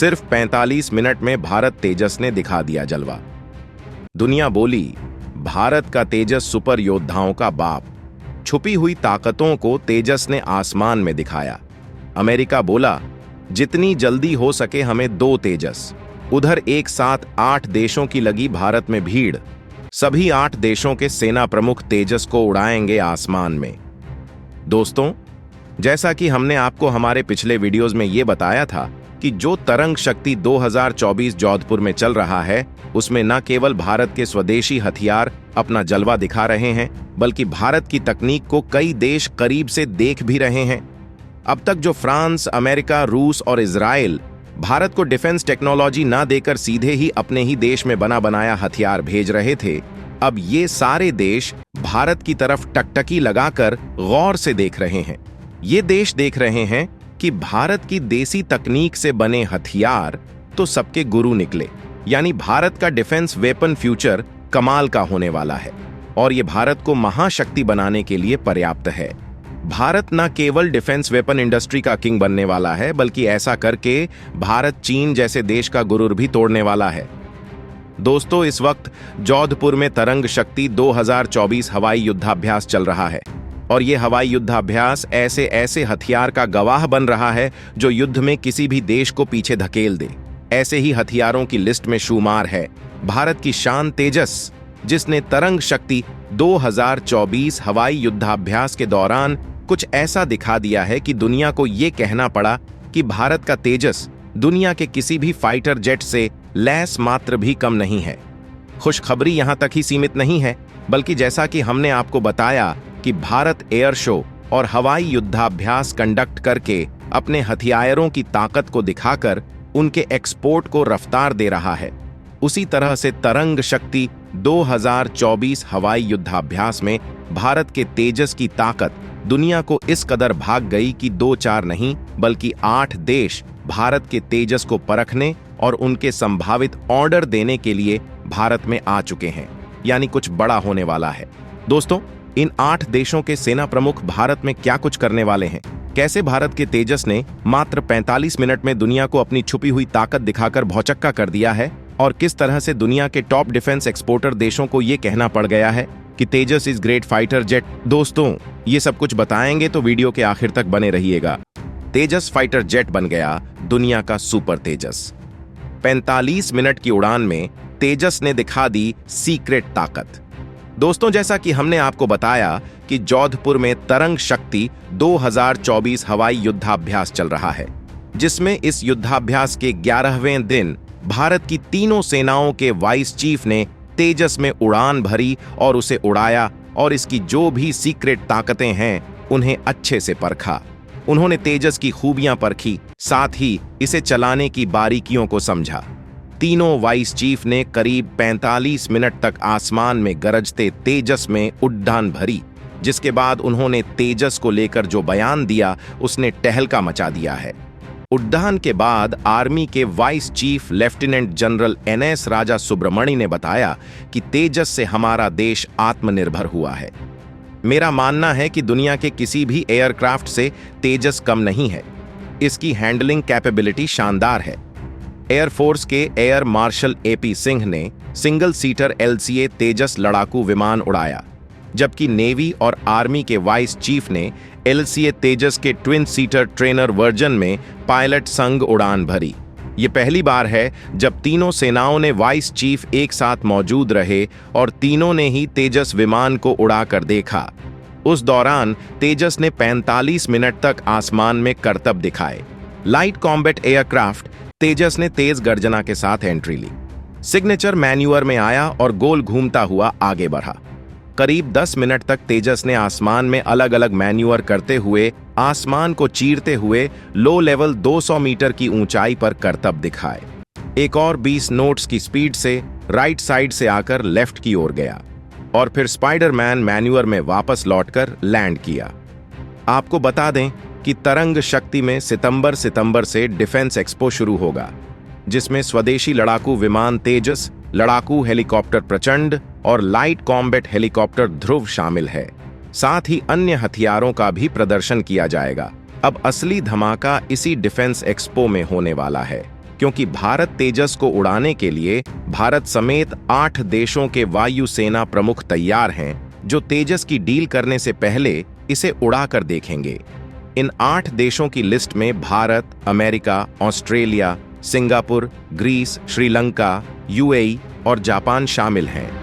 सिर्फ 45 मिनट में भारत तेजस ने दिखा दिया जलवा। दुनिया बोली, भारत का तेजस सुपर योद्धाओं का बाप। छुपी हुई ताकतों को तेजस ने आसमान में दिखाया। अमेरिका बोला, जितनी जल्दी हो सके हमें 2 तेजस। उधर एक साथ 8 देशों की लगी भारत में भीड़। सभी 8 देशों के सेना प्रमुख तेजस को उड़ाएंगे आसमान में। दोस्तों, जैसा कि हमने आपको हमारे पिछले वीडियोस में ये बताया था कि जो तरंग शक्ति 2024 जोधपुर में चल रहा है, उसमें न केवल भारत के स्वदेशी हथियार अपना जलवा दिखा रहे हैं, बल्कि भारत की तकनीक को कई देश करीब से देख भी रहे हैं। अब तक जो फ्रांस, अमेरिका, रूस और इजराइल भारत को डिफेंस टेक्नोलॉजी ना देकर सीधे ही अपने ही देश में बना बनाया हथियार भेज रहे थे, अब ये सारे देश भारत की तरफ टकटकी लगाकर गौर से देख रहे हैं। ये देश देख रहे हैं कि भारत की देसी तकनीक से बने हथियार तो सबके गुरु निकले, यानी भारत का डिफेंस वेपन फ्यूचर कमाल का होने वाला है और ये भारत को महाशक्ति बनाने के लिए पर्याप्त है। भारत न केवल डिफेंस वेपन इंडस्ट्री का किंग बनने वाला है, बल्कि ऐसा करके भारत चीन जैसे देश का गुरूर भी तोड़ने वाला है। दोस्तों, इस वक्त जोधपुर में तरंग शक्ति 2024 हवाई युद्धाभ्यास चल रहा है और यह हवाई युद्धाभ्यास ऐसे ऐसे हथियार का गवाह बन रहा है जो युद्ध में किसी भी देश को पीछे धकेल दे। ऐसे ही हथियारों की लिस्ट में शुमार है भारत की शान तेजस, जिसने तरंग शक्ति 2024 हवाई युद्धाभ्यास के दौरान कुछ ऐसा दिखा दिया है कि दुनिया को यह कहना पड़ा कि भारत का तेजस दुनिया के किसी भी फाइटर जेट से लैस मात्र भी कम नहीं है। खुशखबरी यहां तक ही सीमित नहीं है, बल्कि जैसा कि हमने आपको बताया कि भारत एयर शो और हवाई युद्धाभ्यास कंडक्ट करके अपने हथियारों की ताकत को दिखाकर उनके एक्सपोर्ट को रफ्तार दे रहा है, उसी तरह से तरंग शक्ति 2024 हवाई युद्धाभ्यास में भारत के तेजस की ताकत दुनिया को इस कदर भाग गई कि 2-4 नहीं बल्कि 8 देश भारत के तेजस को परखने और उनके संभावित ऑर्डर देने के लिए भारत में आ चुके हैं, यानी कुछ बड़ा होने वाला है। दोस्तों, इन 8 देशों के सेना प्रमुख भारत में क्या कुछ करने वाले हैं, कैसे भारत के तेजस ने मात्र 45 मिनट में दुनिया को अपनी छुपी हुई ताकत दिखाकर भौचक्का कर दिया है और किस तरह से दुनिया के टॉप डिफेंस एक्सपोर्टर देशों को यह कहना पड़ गया है कि तेजस इज ग्रेट फाइटर जेट। दोस्तों, ये सब कुछ बताएंगे तो वीडियो के आखिर तक बने रहिएगा। तेजस फाइटर जेट बन गया दुनिया का सुपर तेजस। 45 मिनट की उड़ान में तेजस ने दिखा दी सीक्रेट ताकत। दोस्तों, जैसा कि हमने आपको बताया कि जोधपुर में तरंग शक्ति 2024 हवाई युद्धाभ्यास चल रहा है, जिसमें इस युद्धाभ्यास के 11वें दिन भारत की तीनों सेनाओं के वाइस चीफ ने तेजस में उड़ान भरी और उसे उड़ाया और इसकी जो भी सीक्रेट ताकतें हैं उन्हें अच्छे से परखा। उन्होंने तेजस की खूबियां परखी, साथ ही इसे चलाने की बारीकियों को समझा। तीनों वाइस चीफ ने करीब 45 मिनट तक आसमान में गरजते तेजस में उड़ान भरी, जिसके बाद उन्होंने तेजस को लेकर जो बयान दिया उसने टहलका मचा दिया है। उड़ान के बाद आर्मी के vice chief lieutenant general NS राजा सुब्रमणी ने बताया कि तेजस से हमारा देश आत्मनिर्भर हुआ है। मेरा मानना है कि दुनिया के किसी भी एयरक्राफ्ट से तेजस कम नहीं है। इसकी हैंडलिंग कैपेबिलिटी शानदार है। एयरफोर्स के एयर मार्शल AP सिंह ने सिंगल सीटर LCA तेजस लड़ाकू विमान उड़ाया, जबकि नेवी और आर्मी के वाइस चीफ ने LCA तेजस के ट्विन सीटर ट्रेनर वर्जन में पायलट संग उड़ान भरी। ये पहली बार है जब तीनों सेनाओं ने वाइस चीफ एक साथ मौजूद रहे और तीनों ने ही तेजस विमान को उड़ाकर देखा। उस दौरान तेजस ने 45 मिनट तक आसमान में करतब दिखाए। लाइट कॉम्बैट एयरक्राफ्ट तेजस ने तेज गर्जना के साथ एंट्री ली, सिग्नेचर मैन्यूअर में आया और गोल घूमता हुआ आगे बढ़ा। करीब 10 मिनट तक तेजस ने आसमान में अलग अलग मैन्यूअर करते हुए आसमान को चीरते हुए लो लेवल 200 मीटर की ऊंचाई पर करतब दिखाए। एक और 20 नोट्स की स्पीड से राइट साइड से आकर लेफ्ट की ओर गया और फिर स्पाइडरमैन मैन्यूअर में वापस लौटकर लैंड किया। आपको बता दें कि तरंग शक्ति में सितंबर से डिफेंस एक्सपो शुरू होगा, जिसमें स्वदेशी लड़ाकू विमान तेजस, लड़ाकू हेलीकॉप्टर प्रचंड और लाइट कॉम्बैट हेलीकॉप्टर ध्रुव शामिल है। साथ ही अन्य हथियारों का भी प्रदर्शन किया जाएगा। अब असली धमाका इसी डिफेंस एक्सपो में होने वाला है। क्योंकि भारत तेजस को उड़ाने के लिए भारत समेत 8 देशों के वायुसेना प्रमुख तैयार हैं, जो तेजस की डील करने से पहले इसे उड़ाकर देखेंगे। इन 8 देशों की लिस्ट में Bharat, America, Australia, Singapore, Greece, Sri Lanka, UAE और जापान शामिल हैं।